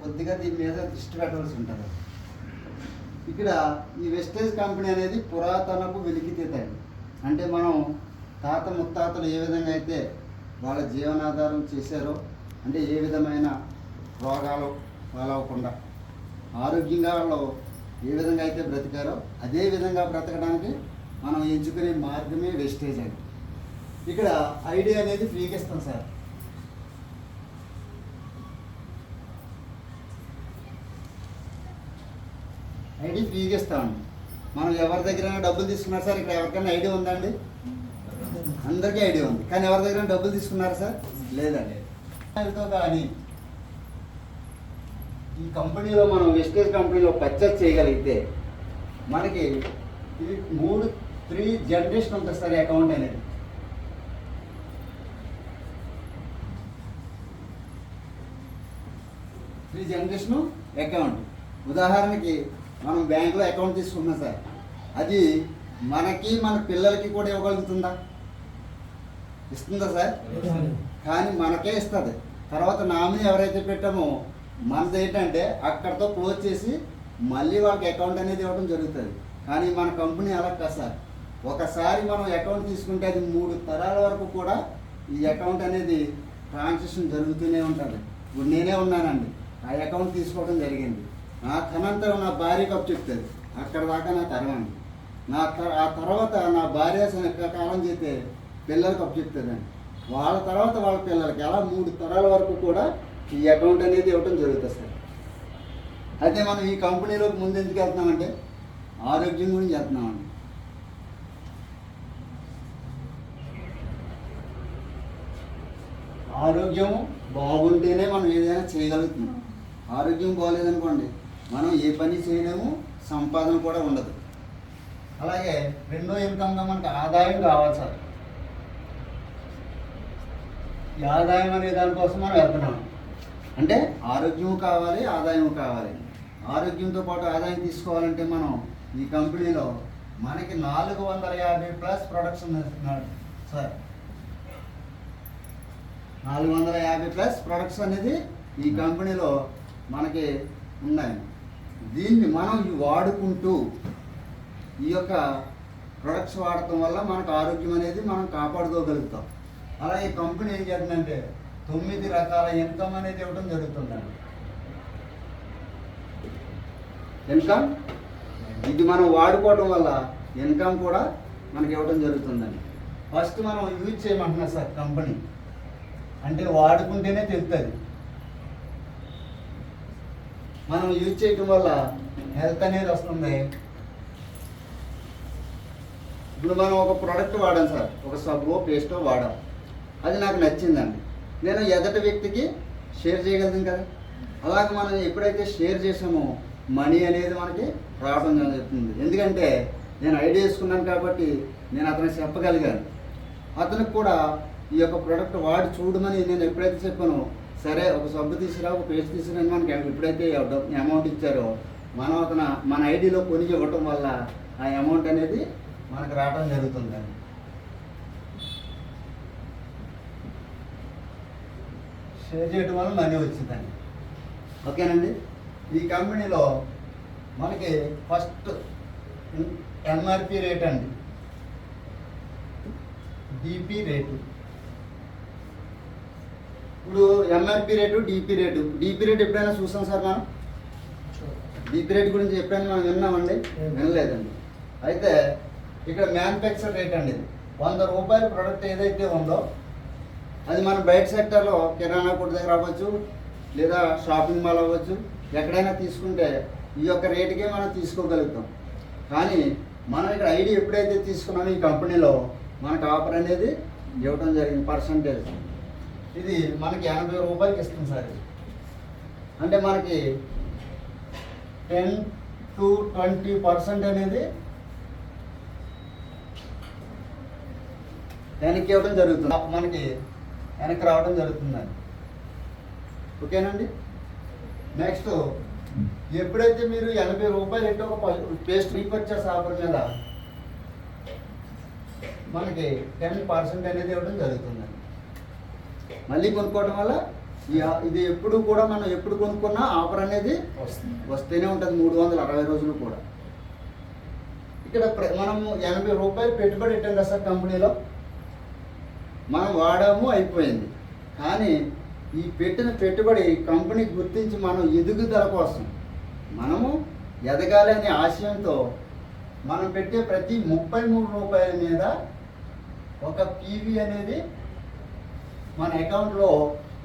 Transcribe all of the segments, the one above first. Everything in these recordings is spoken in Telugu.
కొద్దిగా దీని మీద దృష్టి పెట్టవలసి ఉంటుంది. ఇక్కడ ఈ వెస్టేజ్ కంపెనీ అనేది పురాతనపు వెలికితీత. అంటే మనం తాత ముత్తాతలు ఏ విధంగా అయితే వాళ్ళ జీవనాధారం చేశారో, అంటే ఏ విధమైన రోగాలు పాలవకుండా ఆరోగ్యంగా వాళ్ళు ఏ విధంగా అయితే బ్రతికారో అదే విధంగా బ్రతకడానికి మనం ఎంచుకునే మార్గమే వెస్టేజ్ అని. ఇక్కడ ఐడి అనేది ఫ్రీగా ఇస్తాం సార్. ఐడి ఫ్రీగా ఇస్తామండి. మనం ఎవరి దగ్గర డబ్బులు తీసుకున్నారు సార్? ఇక్కడ ఎవరికైనా ఐడి ఉందండి? అందరికీ ఐడి ఉంది. కానీ ఎవరి దగ్గర డబ్బులు తీసుకున్నారు సార్? లేదండి. కానీ ఈ కంపెనీలో మనం వెస్టేజ్ కంపెనీలో పర్చేస్ చేయగలిగితే మనకి ఇది 3 జనరేషన్ ఉంటుంది సార్ అకౌంట్ అనేది. Generation account. ఉదాహరణకి మనం బ్యాంకులో అకౌంట్ తీసుకున్నాం సార్, అది మనకి మన పిల్లలకి కూడా ఇవ్వగలుగుతుందా? ఇస్తుందా సార్? కానీ మనకే ఇస్తుంది. తర్వాత నామినీ ఎవరైతే పెట్టామో మనది ఏంటంటే అక్కడితో క్లోజ్ చేసి మళ్ళీ వాళ్ళకి అకౌంట్ అనేది ఇవ్వడం జరుగుతుంది. కానీ మన కంపెనీ అలా కాదు సార్. ఒకసారి మనం అకౌంట్ తీసుకుంటే అది 3 తరాల వరకు కూడా ఈ అకౌంట్ అనేది ట్రాన్సాక్షన్ జరుగుతూనే ఉంటుంది. ఇప్పుడు నేనే ఉన్నానండి, ఆ అకౌంట్ తీసుకోవడం జరిగింది. నా తనంతరం నా భార్యకు అప్పు చెప్తుంది, అక్కడ దాకా నా తరమండి. ఆ తర్వాత నా భార్య కాలం చేస్తే పిల్లలకు అప్పు చెప్తుందండి. వాళ్ళ తర్వాత వాళ్ళ పిల్లలకి అలా 3 తరాల వరకు కూడా ఈ అకౌంట్ అనేది ఇవ్వడం జరుగుతుంది సార్. అయితే మనం ఈ కంపెనీలోకి ముందు ఎందుకు వెళ్తున్నామంటే ఆరోగ్యం గురించి వెళ్తున్నామండి. ఆరోగ్యం బాగుంటేనే మనం ఏదైనా చేయగలుగుతున్నాం. ఆరోగ్యం బాగోలేదనుకోండి మనం ఏ పని చేయలేము, సంపాదన కూడా ఉండదు. అలాగే రెండో ఇన్కమ్గా మనకు ఆదాయం కావాలి సార్. ఈ ఆదాయం అనే దానికోసం మనం వెళ్తున్నాం. అంటే ఆరోగ్యం కావాలి, ఆదాయం కావాలి. ఆరోగ్యంతో పాటు ఆదాయం తీసుకోవాలంటే మనం ఈ కంపెనీలో మనకి 450+ ప్రొడక్షన్ ఇస్తున్నాడు సార్. 450+ ప్రొడక్ట్స్ అనేది ఈ కంపెనీలో మనకి ఉన్నాయి. దీన్ని మనం వాడుకుంటూ ఈ యొక్క ప్రొడక్ట్స్ వాడటం వల్ల మనకు ఆరోగ్యం అనేది మనం కాపాడుకోగలుగుతాం. అలాగే కంపెనీ ఏం చేస్తుందంటే 9 రకాల ఇన్కమ్ అనేది ఇవ్వడం జరుగుతుందండి. ఇన్కమ్ ఇది మనం వాడుకోవడం వల్ల ఇన్కమ్ కూడా మనకి ఇవ్వడం జరుగుతుందండి. ఫస్ట్ మనం యూజ్ చేయమంటున్నాం సార్ కంపెనీ. అంటే వాడుకుంటేనే తెలుస్తుంది. మనం యూజ్ చేయడం వల్ల హెల్త్ అనేది వస్తుంది. ఇప్పుడు మనం ఒక ప్రోడక్ట్ వాడాం సార్, ఒక సబ్బో పేస్టో వాడాం, అది నాకు నచ్చిందండి. నేను ఎదటి వ్యక్తికి షేర్ చేయగలను కదా. అలాగే మనం ఎప్పుడైతే షేర్ చేసామో మనీ అనేది మనకి రావడం జరుగుతుంది. ఎందుకంటే నేను ఐడియా వేసుకున్నాను కాబట్టి నేను అతనికి చెప్పగలిగాను. అతనికి కూడా ఈ యొక్క ప్రోడక్ట్ వాడి చూడమని నేను ఎప్పుడైతే చెప్పానో, సరే ఒక సబ్బు తీసుకురా, ఒక పేస్ట్ తీసుకురా మనకి ఎప్పుడైతే అమౌంట్ ఇచ్చారో మనం మన ఐడిలో కొని ఇవ్వటం వల్ల ఆ అమౌంట్ అనేది మనకు రావడం జరుగుతుందండి. షేర్ చేయడం వల్ల మనీ వచ్చిందండి. ఓకేనండి. ఈ కంపెనీలో మనకి ఫస్ట్ ఎంఆర్పి రేట్ అండి, డిపి రేటు. ఇప్పుడు MRP rate, DP rate. DP rate ఎప్పుడైనా చూసాం సార్ మనం? డిపి రేట్ గురించి ఎప్పుడైనా మనం విన్నామండి? వినలేదండి. అయితే ఇక్కడ మ్యానుఫ్యాక్చర్ రేట్ అండి. 100 రూపాయల ప్రోడక్ట్ ఏదైతే ఉందో అది మనం బయట సెక్టర్లో కిరాణా కొట్టు దగ్గర అవ్వచ్చు, లేదా షాపింగ్ మాల్ అవ్వచ్చు, ఎక్కడైనా తీసుకుంటే ఈ యొక్క రేటుకే మనం తీసుకోగలుగుతాం. కానీ మనం ఇక్కడ ఐడి ఎప్పుడైతే తీసుకున్నామో ఈ కంపెనీలో మనకు ఆఫర్ అనేది ఇవ్వడం జరిగింది. పర్సంటేజ్ ఇది మనకి 80 రూపాయలకి ఇస్తుంది సార్. అంటే మనకి 10 to 20% అనేది వెనక్కి ఇవ్వడం జరుగుతుంది, మనకి వెనక్కి రావడం జరుగుతుందండి. ఓకేనండి. నెక్స్ట్ ఎప్పుడైతే మీరు 80 రూపాయలు అంటే ఒక పేస్ట్ రీపర్చేస్ ఆఫర్ మీద మనకి 10% అనేది ఇవ్వడం జరుగుతుందండి. మళ్ళీ కొనుక్కోవడం వల్ల ఇది ఎప్పుడు కూడా మనం ఎప్పుడు కొనుక్కున్నా ఆఫర్ అనేది వస్తూనే ఉంటుంది 360 రోజులు కూడా. ఇక్కడ మనము 80 రూపాయలు పెట్టుబడి పెట్టాం కదా సార్ కంపెనీలో, మనం వాడాము అయిపోయింది. కానీ ఈ పెట్టిన పెట్టుబడి కంపెనీ గుర్తించి మనం ఎదుగుదల కోసం మనము ఎదగాలి అనే ఆశయంతో మనం పెట్టే ప్రతి 33 రూపాయల మీద ఒక పీవీ అనేది మన అకౌంట్లో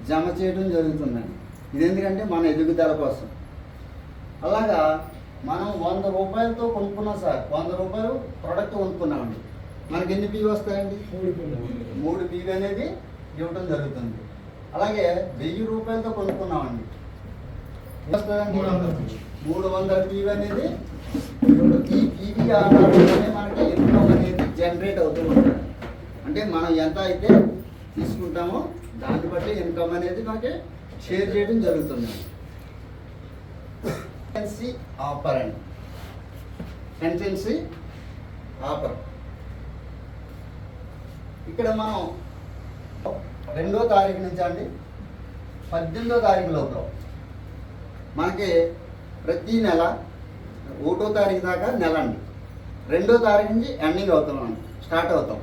జమ చేయడం జరుగుతుందండి. ఇది ఎందుకంటే మన ఎదుగుదల కోసం. అలాగా మనం 100 రూపాయలతో కొనుక్కున్నాం సార్, 100 రూపాయలు ప్రోడక్ట్ కొనుక్కున్నామండి, మనకి ఎన్ని పీవీ వస్తాయండి? 3 పీవీ అనేది ఇవ్వడం జరుగుతుంది. అలాగే 1000 రూపాయలతో కొనుక్కున్నామండి, వస్తుందండి 300 పీవీ అనేది. ఈ పీవీ ఆధారంగానే మనకి ఇన్కమ్ అనేది జనరేట్ అవుతూ ఉంటుంది. అంటే మనం ఎంత అయితే తీసుకుంటామో దాన్ని బట్టి ఇన్కమ్ అనేది మనకి షేర్ చేయడం జరుగుతుంది. కన్సెన్సీ ఆఫర్ అండి, కన్సెన్సీ ఆఫర్. ఇక్కడ మనం 2వ తారీఖు నుంచి అండి 18వ తారీఖు లోపల మనకి ప్రతి నెల 1వ తారీఖు దాకా నెల అండి, 2వ తారీఖు నుంచి ఎండింగ్ అవుతాం, స్టార్ట్ అవుతాం.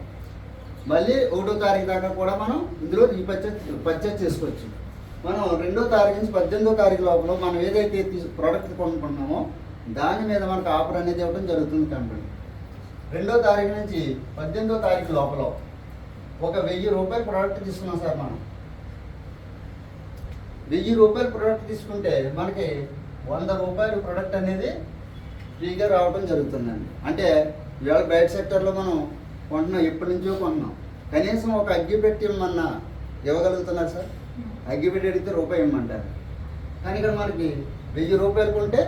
మళ్ళీ 1వ తారీఖు దాకా కూడా మనం ఇందులో పర్చేజ్ చేసుకోవచ్చు. మనం 2వ తారీఖు నుంచి 18వ తారీఖు లోపల మనం ఏదైతే ప్రోడక్ట్ కొనుక్కుంటున్నామో దాని మీద మనకు ఆఫర్ అనేది ఇవ్వడం జరుగుతుంది కంపెనీ. 2వ తారీఖు నుంచి 18వ తారీఖు లోపల ఒక 1000 రూపాయల ప్రోడక్ట్ తీసుకున్నాం సార్. మనం 1000 రూపాయల ప్రోడక్ట్ తీసుకుంటే మనకి 100 రూపాయల ప్రోడక్ట్ అనేది ఫ్రీగా రావడం జరుగుతుందండి. అంటే ఇవాళ బయట సెక్టర్లో మనం కొంటున్నాం, ఎప్పటి నుంచో కొంటున్నాం, కనీసం ఒక అగ్గిపెట్టి ఇమ్మన్నా ఇవ్వగలుగుతున్నారు సార్. అగ్గిపెట్టి అడిగితే రూపాయి ఇమ్మంటారు. కానీ ఇక్కడ మనకి 1000 రూపాయలు కొంటే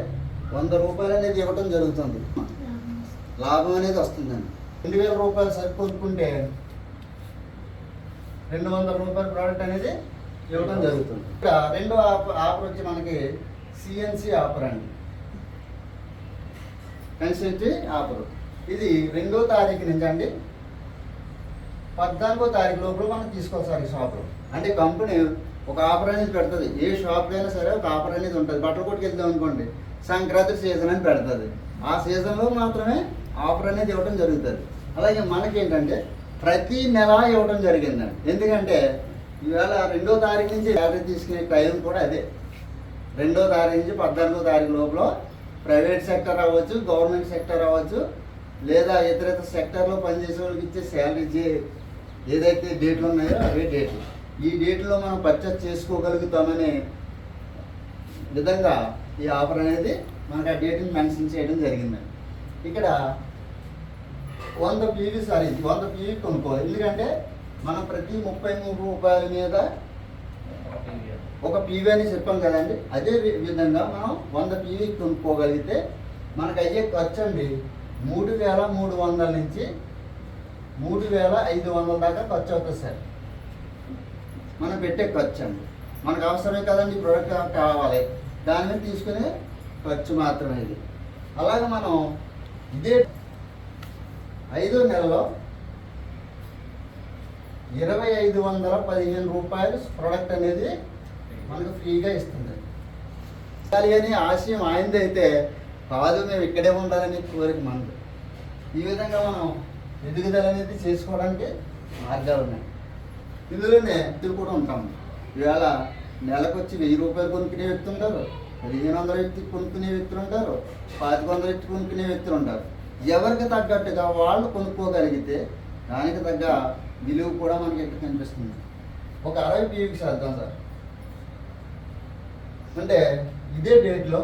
100 రూపాయలు అనేది ఇవ్వడం జరుగుతుంది, లాభం అనేది వస్తుందండి. 2000 రూపాయలు సరుకు కొనుక్కుంటే 200 రూపాయల ప్రోడక్ట్ అనేది ఇవ్వడం జరుగుతుంది. ఇక్కడ 2వ ఆఫర్ వచ్చి మనకి సిఎన్సి ఆఫర్ అండి, కన్సెన్సీ ఆఫర్. ఇది 2వ తారీఖు నుంచి అండి 14వ తారీఖు లోపల మనం తీసుకోవాలి సార్ ఈ షాప్లో. అంటే కంపెనీ ఒక ఆఫర్ అనేది పెడుతుంది, ఏ షాప్కి అయినా సరే ఒక ఆఫర్ అనేది ఉంటుంది. బట్టల కొట్టుకు వెళ్తాం అనుకోండి, సంక్రాంతి సీజన్ అని పెడుతుంది, ఆ సీజన్లో మాత్రమే ఆఫర్ అనేది ఇవ్వడం జరుగుతుంది. అలాగే మనకేంటంటే ప్రతి నెల ఇవ్వడం జరిగిందండి. ఎందుకంటే ఈవేళ 2వ తారీఖు నుంచి శాలరీ తీసుకునే టైం కూడా అదే. 2వ తారీఖు నుంచి 14వ తారీఖు లోపల ప్రైవేట్ సెక్టర్ అవ్వచ్చు, గవర్నమెంట్ సెక్టర్ అవ్వచ్చు, లేదా ఇతర సెక్టర్లో పనిచేసే వాళ్ళకి ఇచ్చే శాలరీ ఏదైతే డేట్లు ఉన్నాయో అవే డేట్లు. ఈ డేట్లో మనం పర్చేస్ చేసుకోగలుగుతామనే విధంగా ఈ ఆఫర్ అనేది మనకు ఆ డేట్ని మెన్షన్ చేయడం జరిగిందండి. ఇక్కడ 100 పీవీ సార్, ఇది 100 పీవీ కొనుక్కోవాలి. ఎందుకంటే మనం ప్రతి 33 రూపాయల మీద ఒక పీవీ అని చెప్పాం కదండి. అదే విధంగా మనం 100 పీవీ కొనుక్కోగలిగితే మనకు అయ్యే ఖర్చు అండి 3300 నుంచి 3500 దాకా ఖర్చు అవుతుంది సార్. మనం పెట్టే ఖర్చు అండి, మనకు అవసరమే కదండి ప్రోడక్ట్ కావాలి, దాని మీద తీసుకునే ఖర్చు మాత్రమే ఇది. అలాగే మనం ఇదే 5వ నెలలో 2515 రూపాయలు ప్రోడక్ట్ అనేది మనకు ఫ్రీగా ఇస్తుంది. అని ఆశయం ఆయనదైతే కాదు, మేము ఇక్కడే ఉండాలని కోరిక మనది. ఈ విధంగా మనం ఎదుగుదల అనేది చేసుకోవడానికి మార్గాలు ఉన్నాయి. ఇందులోనే వ్యక్తులు కూడా ఉంటాము. ఇవాళ నెలకు వచ్చి 1000 రూపాయలు కొనుక్కునే వ్యక్తులు ఉంటారు, 1500 వ్యక్తి కొనుక్కునే వ్యక్తులు ఉంటారు, 1500 వ్యక్తి కొనుక్కునే వ్యక్తులు ఉంటారు. ఎవరికి తగ్గట్టుగా వాళ్ళు కొనుక్కోగలిగితే దానికి తగ్గ విలువ కూడా మనకి ఎక్కడ కనిపిస్తుంది. ఒక 60 పీవీకి చేద్దాం సార్. అంటే ఇదే డేట్లో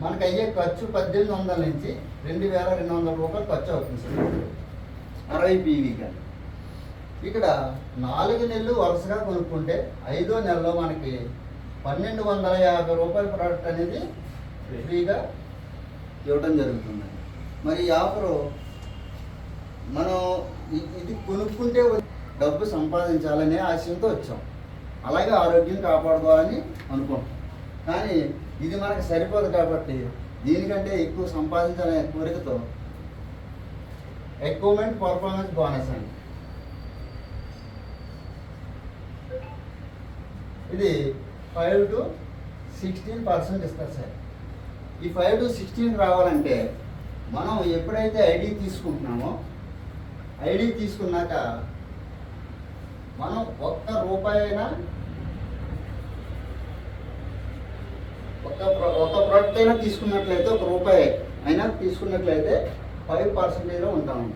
మనకు అయ్యే ఖర్చు 1800 నుంచి 2200 రూపాయలు ఖర్చు అవుతుంది సార్ 60 పీవీగా. ఇక్కడ 4 నెలలు వరుసగా కొనుక్కుంటే 5వ నెలలో మనకి 1250 రూపాయల ప్రోడక్ట్ అనేది ఫ్రీగా ఇవ్వడం జరుగుతుంది. మరి ఈ ఆఫరు మనం ఇది కొనుక్కుంటే డబ్బు సంపాదించాలనే ఆశయంతో వచ్చాం, అలాగే ఆరోగ్యం కాపాడుకోవాలని అనుకుంటాం. కానీ ఇది మనకు సరిపోదు కాబట్టి దీనికంటే ఎక్కువ సంపాదించాలనే కోరికతో ఎక్విప్మెంట్ పర్ఫార్మెన్స్ బోనస్ అండి. ఇది 5 to 16% ఇస్తారు సార్. ఈ 5 to 16 రావాలంటే మనం ఎప్పుడైతే ఐడి తీసుకుంటున్నామో ఐడి తీసుకున్నాక మనం ఒక్క రూపాయి అయినా ఒక ప్రోడక్ట్ అయినా తీసుకున్నట్లయితే, ఒక రూపాయి అయినా తీసుకున్నట్లయితే 5% ఉంటాము.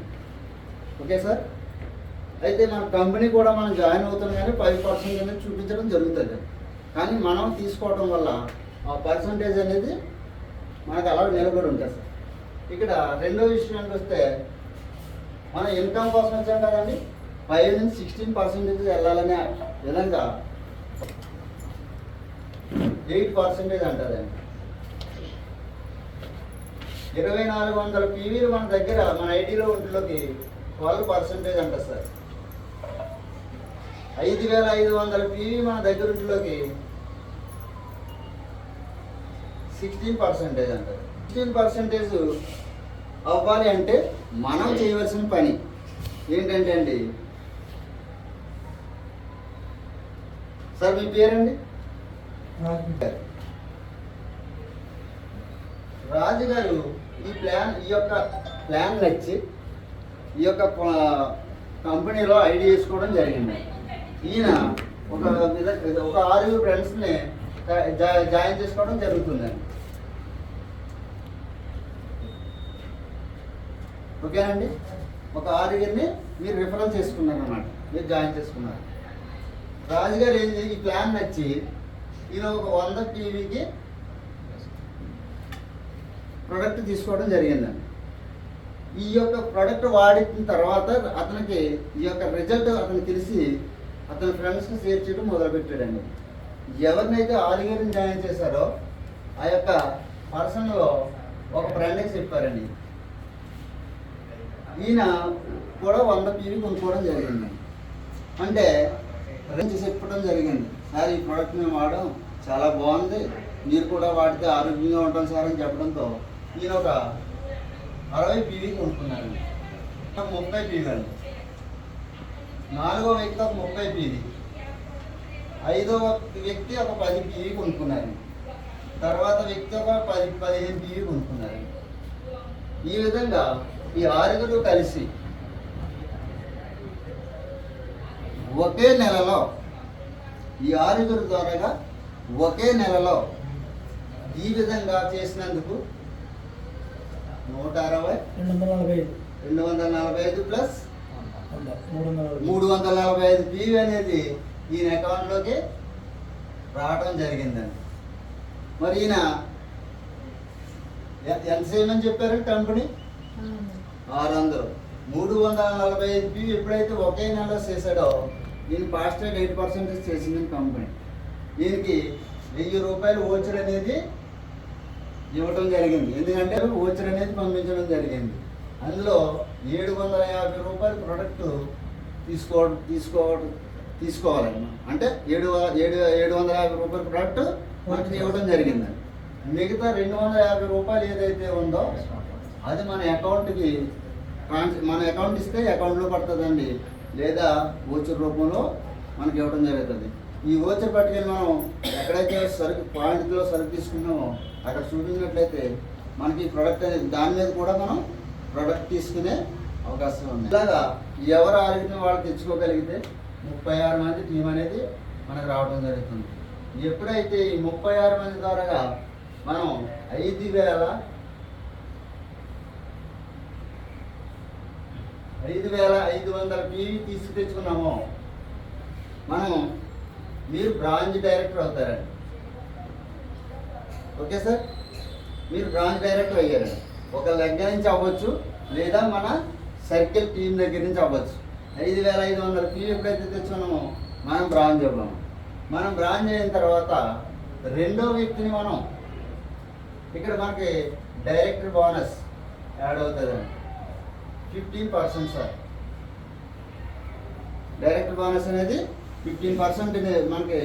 Okay sir. అయితే మన కంపెనీ కూడా మనం జాయిన్ అవుతాం కానీ 5% అనేది చూపించడం జరుగుతుంది. కానీ మనం తీసుకోవడం వల్ల ఆ పర్సంటేజ్ అనేది మనకు అలా నిలబడి ఉంటుంది సార్. ఇక్కడ రెండో విషయానికి వస్తే మనం ఇన్కమ్ కోసం వచ్చాం కదండి, 5 నుంచి 16% వెళ్ళాలనే విధంగా 8% అంటారండి. 2400 పీవీలు మన దగ్గర మన ఐడిలో ఉంటులోకి 12% అంటారు సార్. 5500 పీవీ మన దగ్గర ఉంటులోకి 16% అంటారు. 16% అవ్వాలి అంటే మనం చేయవలసిన పని ఏంటంటే అండి, సార్ మీ పేరండి? రాజు గారు ఈ యొక్క ప్లాన్ నచ్చి ఈ యొక్క కంపెనీలో ఐడి చేసుకోవడం జరిగింది. ఈయన ఒక 6 ఫ్రెండ్స్ని జాయిన్ చేసుకోవడం జరుగుతుందండి. ఓకేనండి. ఒక 6 మీరు రిఫరెన్స్ చేసుకున్నారు అన్నమాట, మీరు జాయిన్ చేసుకున్నారు. రాజుగారు ఏంటి, ఈ ప్లాన్ నచ్చి ఈయన ఒక 100 టీవీకి ప్రొడక్ట్ తీసుకోవడం జరిగిందండి. ఈ యొక్క ప్రొడక్ట్ వాడిన తర్వాత అతనికి ఈ యొక్క రిజల్ట్ అతనికి తెలిసి అతని ఫ్రెండ్స్కి షేర్ చేయడం మొదలుపెట్టాడండి. ఎవరినైతే 6 జాయిన్ చేశారో ఆ యొక్క పర్సన్లో ఒక ఫ్రెండ్కి చెప్పారండి. ఈయన కూడా 100 పీవీ కొనుక్కోవడం జరిగింది. అంటే ఫ్రెండ్స్ చెప్పడం జరిగింది, సార్ ఈ ప్రోడక్ట్ మేము వాడడం చాలా బాగుంది, మీరు కూడా వాడితే ఆరోగ్యంగా ఉంటాం సార్ అని చెప్పడంతో ఈయన ఒక 60 పీవీ కొనుక్కున్నారు. 30 పీవీ అండి. 4వ వ్యక్తి ఒక 30 పీవీ, 5వ వ్యక్తి ఒక 10 పీవీ కొనుక్కున్నారు. తర్వాత వ్యక్తి ఒక 10-15 పీవీ కొనుక్కున్నారు. ఈ విధంగా ఈ 6 కలిసి ఒకే నెలలో, ఈ 6 ద్వారా ఒకే నెలలో ఈ విధంగా చేసినందుకు 245 ప్లస్ 345 పీవీ అనేది ఈయన అకౌంట్లోకి రావడం జరిగిందండి. మరి ఈయన ఎంత చేయమని చెప్పారు కంపెనీ? 600. 345 పీవీ ఎప్పుడైతే ఒకే నెలలో చేశాడో ఈయన ఫాస్ట్ 8% చేసింది కంపెనీ. దీనికి 1000 రూపాయలు ఓచర్ అనేది ఇవ్వటం జరిగింది. ఎందుకంటే ఓచర్ అనేది పంపించడం జరిగింది. అందులో 750 రూపాయలు ప్రొడక్ట్ తీసుకోవాలన్నమాట. అంటే 750 రూపాయల ప్రొడక్ట్ మనకి ఇవ్వడం జరిగిందండి. మిగతా 250 రూపాయలు ఏదైతే ఉందో అది మన అకౌంట్కి మన అకౌంట్ ఇస్తే అకౌంట్లో పడుతుందండి, లేదా ఓచర్ రూపంలో మనకి ఇవ్వడం జరుగుతుంది. ఈ ఓచర్ పట్టుకెళ్ళి మనం ఎక్కడైతే సరుకు పాయింట్లో సరుకు తీసుకున్నామో అక్కడ చూపించినట్లయితే మనకి ప్రోడక్ట్ అనేది దాని మీద కూడా మనం ప్రోడక్ట్ తీసుకునే అవకాశం ఉంది. ఇలాగా ఎవరు ఆరోగ్యం వాళ్ళు తెచ్చుకోగలిగితే 36 మంది టీం అనేది మనకు రావడం జరుగుతుంది. ఎప్పుడైతే ఈ 36 మంది ద్వారా మనం 5500 పీవీ తీసుకు తెచ్చుకున్నామో మీరు బ్రాంచ్ డైరెక్టర్ అవుతారండి. ఓకే సార్, మీరు బ్రాంచ్ డైరెక్టర్ అయ్యారండి. ఒక దగ్గర నుంచి అవ్వచ్చు, లేదా మన సర్కిల్ టీం దగ్గర నుంచి అవ్వచ్చు. 5500 పీవీ ఎప్పుడైతే తెచ్చుకున్నామో మనం బ్రాంచ్ అవ్వము. మనం బ్రాంచ్ అయిన తర్వాత రెండో వ్యక్తిని మనం ఇక్కడ మనకి డైరెక్టర్ బోనస్ యాడ్ అవుతుందండి. 15% సార్. డైరెక్టర్ బోనస్ అనేది 15% మనకి.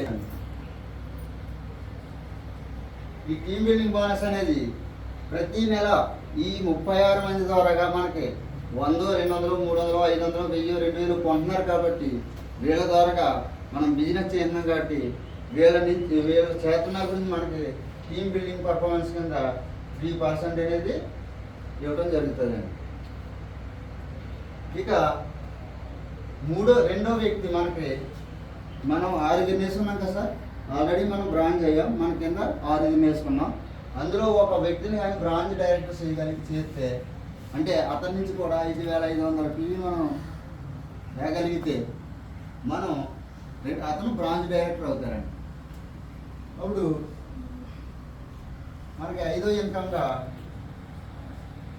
ఈ టీమ్ బిల్డింగ్ బోనస్ అనేది ప్రతి నెల ఈ 36 మంది ద్వారా మనకి 100, 200, 300, 500, 1000, 2000 కొంటున్నారు కాబట్టి వీళ్ళ ద్వారా మనం బిజినెస్ చేస్తున్నాం కాబట్టి వీళ్ళ చేతన గురించి మనకి టీమ్ బిల్డింగ్ పర్ఫార్మెన్స్ కింద 3% అనేది ఇవ్వడం జరుగుతుందండి. ఇక రెండో వ్యక్తి మనం 6 వేసుకున్నాం కదా సార్. ఆల్రెడీ మనం బ్రాంచ్ అయ్యాం, మన కింద 6 వేసుకున్నాం. అందులో ఒక వ్యక్తిని కానీ బ్రాంచ్ డైరెక్టర్ చేస్తే అంటే అతని నుంచి కూడా 5500 PV మనం వేయగలిగితే అతను బ్రాంచ్ డైరెక్టర్ అవుతారండి. అప్పుడు మనకి 5వ ఇన్కమ్గా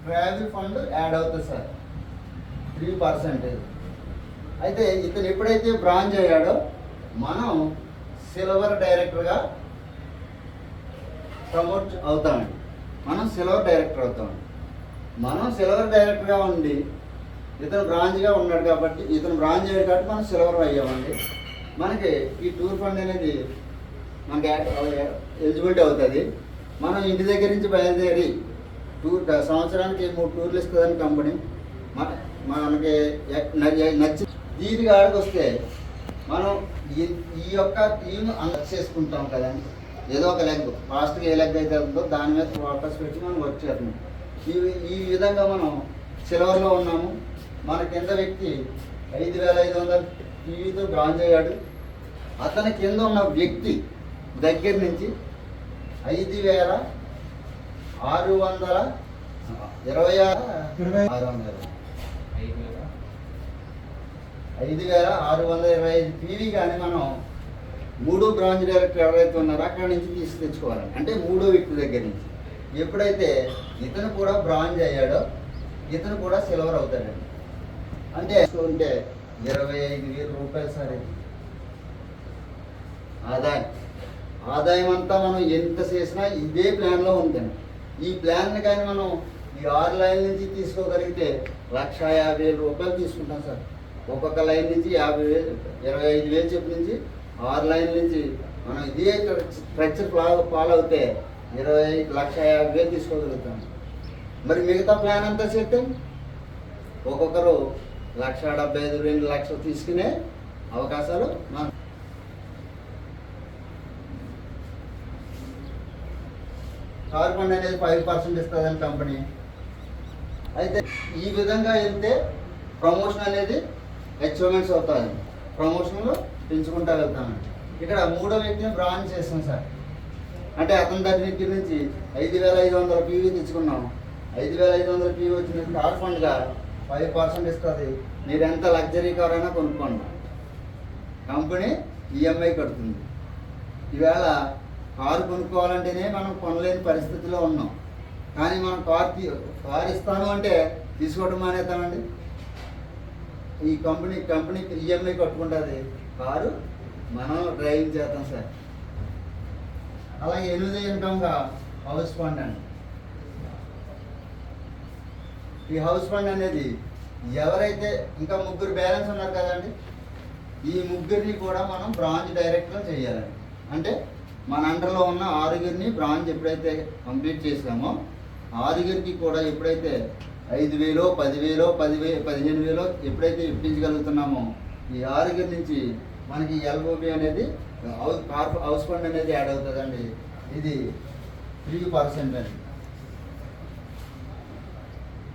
ట్రావెల్ ఫండ్ యాడ్ అవుతుంది సార్, 3%. అయితే ఇతను ఎప్పుడైతే బ్రాంచ్ అయ్యాడో మనం సిల్వర్ డైరెక్టర్గా ప్రమోట్ అవుతామండి. మనం సిల్వర్ డైరెక్టర్గా ఉండి ఇతను బ్రాంచ్గా ఉన్నాడు కాబట్టి బ్రాంచ్ అయ్యాడు కాబట్టి మనం సిల్వర్ అయ్యామండి. మనకి ఈ టూర్ ఫండ్ అనేది మనకి ఎలిజిబిలిటీ అవుతుంది. మనం ఇంటి దగ్గర నుంచి బయలుదేరి సంవత్సరానికి 3 టూర్లు ఇస్తుందని కంపెనీ మనకి నచ్చి దీనికి ఆడికి వస్తే మనం ఈ యొక్క టీమ్ అండర్ చేసుకుంటాం కదండి. ఏదో ఒక లెగ్ ఫాస్ట్గా ఏ లెగ్ అయితే ఉందో దాని మీద ఫోకస్ పెట్టి మనం వర్క్ చేస్తున్నాం. ఈ విధంగా మనం సిల్వర్లో ఉన్నాము. మన కింద వ్యక్తి 5500 PVతో బ్రాంచ్ అయ్యాడు. అతని కింద ఉన్న వ్యక్తి దగ్గర నుంచి 5626 5625 PV కానీ మనం 3 బ్రాంచ్ డైరెక్టర్ ఎవరైతే ఉన్నారో అక్కడి నుంచి తెచ్చుకోవాలి. అంటే 3వ వ్యక్తి దగ్గర నుంచి. ఎప్పుడైతే ఇతను కూడా బ్రాంచ్ అయ్యాడో ఇతను కూడా సిల్వర్ అవుతాడండి. అంటే 25,000 రూపాయలు సార్. ఆదాయం అంతా మనం ఎంత చేసినా ఇదే ప్లాన్లో ఉందండి. ఈ ప్లాన్ని కానీ మనం ఈ 6 లైన్ల నుంచి తీసుకోగలిగితే 1,50,000 రూపాయలు తీసుకుంటాం సార్. ఒక్కొక్క లైన్ నుంచి 50,000 25,000 చెప్పు నుంచి 6 లైన్ల నుంచి మనం ఇదే స్ట్రక్చర్ ఫాలో అవుతే 1,50,000 తీసుకోగలుగుతాం. మరి మిగతా ప్లాన్ అంతా చేస్తే ఒక్కొక్కరు 1,75,000 2 లక్షలు తీసుకునే అవకాశాలు మన కార్ ఫండ్ అనేది 5% ఇస్తుందని కంపెనీ. అయితే ఈ విధంగా వెళ్తే ప్రమోషన్ అనేది అచీవ్మెంట్స్ అవుతుంది. ప్రమోషన్లో పెంచుకుంటూ వెళ్తామండి. ఇక్కడ 3వ వ్యక్తిని బ్రాంచ్ చేస్తాం సార్. అంటే అతని దగ్గర నుంచి 5500 PV తెచ్చుకున్నాం. 5500 PV వచ్చిన కార్ ఫండ్గా 5% ఇస్తుంది. మీరు ఎంత లగ్జరీ కార్ అయినా కొనుక్కోండి, కంపెనీ EMI కడుతుంది. ఈవేళ కారు కొనుక్కోవాలంటేనే మనం కొనలేని పరిస్థితిలో ఉన్నాం. కానీ మనం కారు ఇస్తాను అంటే తీసుకోవడం మానేస్తామండి. ఈ కంపెనీకి EMI కట్టుకుంటుంది, కారు మనం డ్రైవింగ్ చేస్తాం సార్. అలాగే 8వ ఇన్కమ్గా హౌస్ ఫండ్ అండి. ఈ హౌస్ ఫండ్ అనేది ఎవరైతే ఇంకా 3 బ్యాలెన్స్ ఉన్నారు కదండి, ఈ 3 కూడా మనం బ్రాంచ్ డైరెక్టర్ చేయాలండి. అంటే మన అండర్లో ఉన్న 6 బ్రాంచ్ ఎప్పుడైతే కంప్లీట్ చేసామో 6 కూడా ఎప్పుడైతే 5,000 10,000 15,000 ఎప్పుడైతే ఇప్పించగలుగుతున్నామో ఈ 6 నుంచి మనకి LOB అనేది హౌస్ ఫండ్ అనేది యాడ్ అవుతుందండి. ఇది 3% అండి.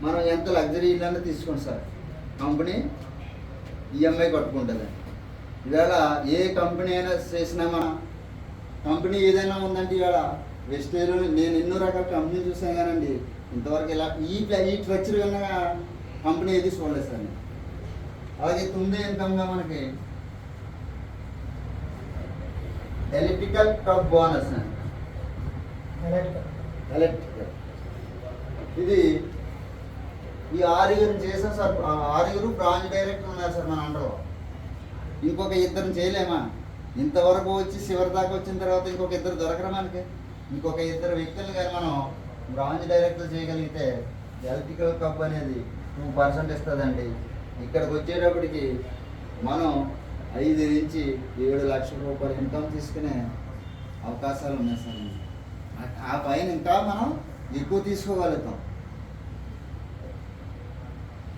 మనం ఎంత లగ్జరీ ఇల్లు తీసుకోండి సార్, కంపెనీ EMI కట్టుకుంటుందండి. ఇవాళ ఏ కంపెనీ అయినా చేసినా మన కంపెనీ ఏదైనా ఉందంటే ఇవాళ వెస్టేజ్ నేను ఎన్నో రకాల కంపెనీ చూసాను కానండి ఇంతవరకు ఇలా ఈ స్ట్రక్చర్ కన్నా కంపెనీ ఏది చూడలేదు సార్. అలాగే 9వ ఇన్కమ్గా మనకి ఎలక్ట్రికల్ టప్ బోనస్ అండి. ఎలక్ట్రికల్ ఇది ఈ 6 చేసాం సార్. 6 బ్రాంచ్ డైరెక్టర్ ఉన్నారు సార్ మన అండర్లో. ఇంకొక 2 చేయలేమా? ఇంతవరకు వచ్చి చివరి దాకా వచ్చిన తర్వాత ఇంకొక 2 దొరకరా మనకి? ఇంకొక 2 వ్యక్తులు కానీ మనం బ్రాంచ్ డైరెక్టర్ చేయగలిగితే ఎలక్ట్రికల్ కప్ అనేది 2% ఇస్తుందండి. ఇక్కడికి వచ్చేటప్పటికి మనం 5 నుంచి 7 లక్షల రూపాయలు ఇన్కమ్ తీసుకునే అవకాశాలు ఉన్నాయి సార్. ఆ పైన ఇంకా మనం ఎక్కువ తీసుకోగలుగుతాం.